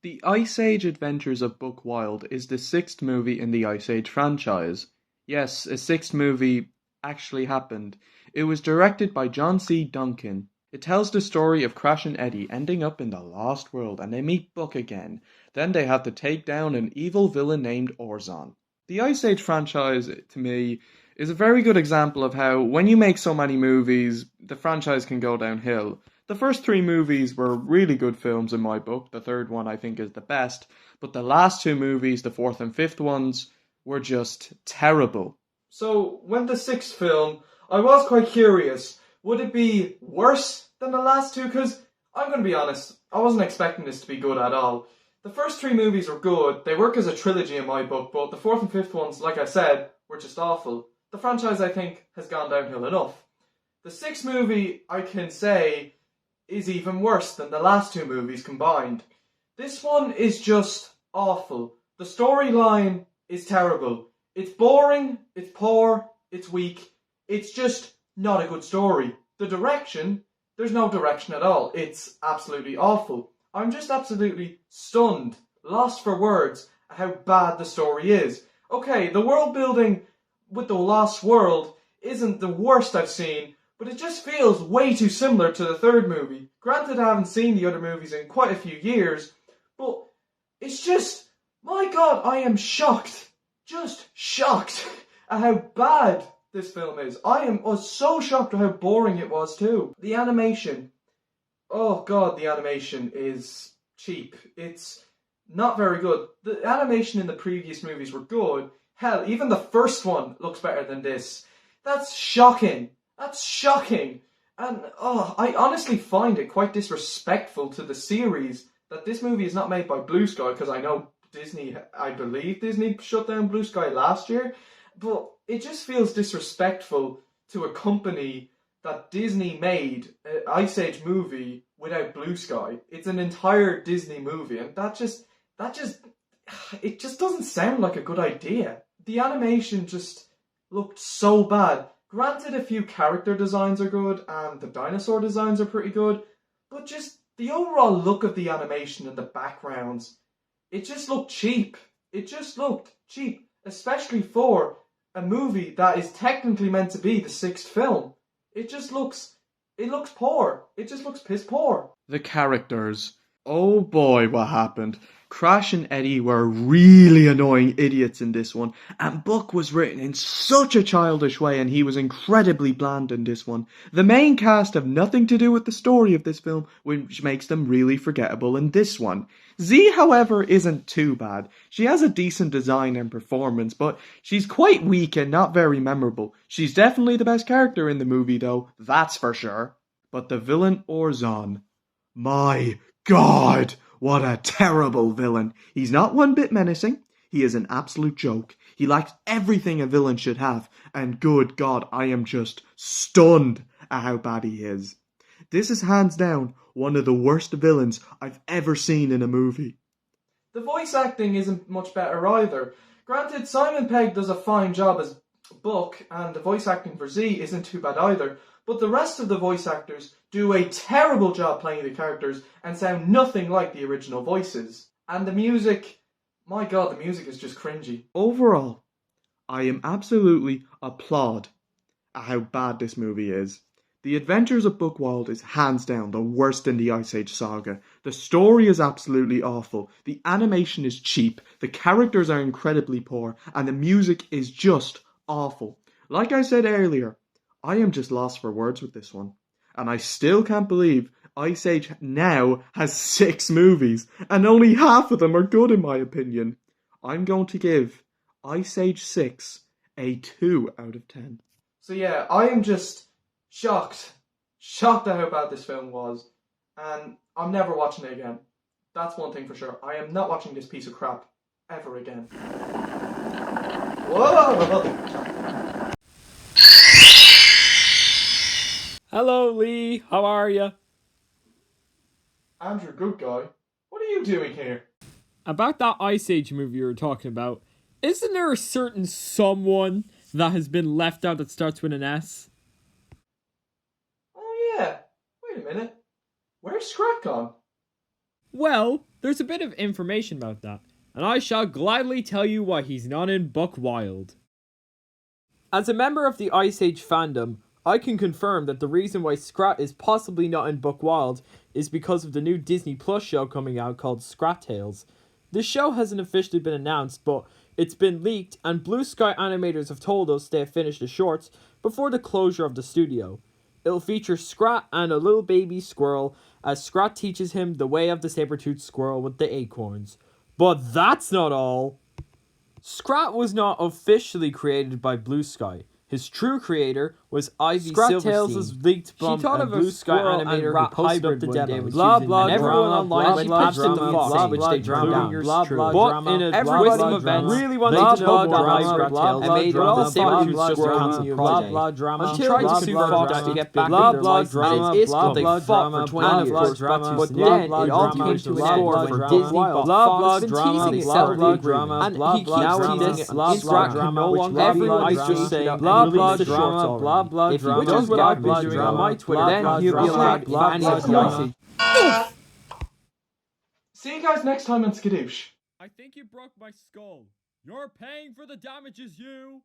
The Ice Age Adventures of Buck Wild is the sixth movie in the Ice Age franchise. Yes, a sixth movie actually happened. It was directed by John C. Duncan. It tells the story of Crash and Eddie ending up in the Lost World and they meet Buck again. Then they have to take down an evil villain named Orzon. The Ice Age franchise, to me, is a very good example of how, when you make so many movies, the franchise can go downhill. The first three movies were really good films in my book. The third one I think is the best. But the last two movies, the fourth and fifth ones, were just terrible. So, when the sixth film, I was quite curious. Would it be worse than the last two? Because, I'm going to be honest, I wasn't expecting this to be good at all. The first three movies were good. They work as a trilogy in my book. But the fourth and fifth ones, like I said, were just awful. The franchise, I think, has gone downhill enough. The sixth movie, I can say, is even worse than the last two movies combined. This one is just awful. The storyline is terrible. It's boring, it's poor, it's weak. It's just not a good story. The direction, there's no direction at all. It's absolutely awful. I'm just absolutely stunned, lost for words, at how bad the story is. Okay, the world building with the Lost World isn't the worst I've seen, but it just feels way too similar to the third movie. Granted, I haven't seen the other movies in quite a few years, but it's just, my god, I am shocked. Just shocked at how bad this film is. Was so shocked at how boring it was too. The animation, oh god, the animation is cheap. It's not very good. The animation in the previous movies were good. Hell, even the first one looks better than this. That's shocking. That's shocking. And I honestly find it quite disrespectful to the series that this movie is not made by Blue Sky, because I know I believe Disney shut down Blue Sky last year, but it just feels disrespectful to a company that Disney made an Ice Age movie without Blue Sky. It's an entire Disney movie, and it just doesn't sound like a good idea. The animation just looked so bad. Granted, a few character designs are good and the dinosaur designs are pretty good, but just the overall look of the animation and the backgrounds, it just looked cheap. It just looked cheap, especially for a movie that is technically meant to be the sixth film. It looks poor. It just looks piss poor. The characters. Oh boy, what happened? Crash and Eddie were really annoying idiots in this one, and Buck was written in such a childish way and he was incredibly bland in this one. The main cast have nothing to do with the story of this film, which makes them really forgettable in this one. Z, however, isn't too bad. She has a decent design and performance, but she's quite weak and not very memorable. She's definitely the best character in the movie though, that's for sure. But the villain Orzon, my God, what a terrible villain. He's not one bit menacing. He is an absolute joke. He lacks everything a villain should have. And good God, I am just stunned at how bad he is. This is hands down one of the worst villains I've ever seen in a movie. The voice acting isn't much better either. Granted, Simon Pegg does a fine job as Buck, and the voice acting for Z isn't too bad either, but the rest of the voice actors do a terrible job playing the characters and sound nothing like the original voices. And the music, my god, the music is just cringy. Overall, I am absolutely applaud at how bad this movie is. The Adventures of Buck Wild is hands down the worst in the Ice Age saga. The story is absolutely awful, the animation is cheap, the characters are incredibly poor, and the music is just awful. Like I said earlier, I am just lost for words with this one. And I still can't believe Ice Age now has 6 movies, and only half of them are good in my opinion. I'm going to give Ice Age 6 a 2 out of 10. So yeah, I am just shocked at how bad this film was, and I'm never watching it again. That's one thing for sure. I am not watching this piece of crap ever again. Whoa! Hello, Lee. How are you? Andrew, good guy. What are you doing here? About that Ice Age movie you were talking about, isn't there a certain someone that has been left out that starts with an S? Oh yeah. Wait a minute. Where's Scrack on? Well, there's a bit of information about that, and I shall gladly tell you why he's not in Buck Wild. As a member of the Ice Age fandom, I can confirm that the reason why Scrat is possibly not in Buck Wild is because of the new Disney Plus show coming out called Scrat Tales. The show hasn't officially been announced, but it's been leaked, and Blue Sky animators have told us they have finished the shorts before the closure of the studio. It'll feature Scrat and a little baby squirrel as Scrat teaches him the way of the saber-toothed squirrel with the acorns. But that's not all! Scrat was not officially created by Blue Sky. His true creator was Ivy Silverstein. Tales is leaked from she thought of a Blue Sky animator who posted up the demo. Blah blah and everyone online she pitched it to Fox, which they drowned out. But in a twist of events, really wanted to know more about Scrat Tales and made the saber-toothed just a cancelled project. And she tried to sue Fox to get back their license, and it is called they fought for 20 years. But then it all came to a score for Disney bought Fox, been teasing it separately, and he keeps teasing it. Scrat can no longer everyone is just saying blah blah drama, blah blah drama. Which is what I've been doing on my Twitter. Then he'll be allowed blah blah drama. See you guys next time on Skadoosh. I think you broke my skull. You're paying for the damages, you.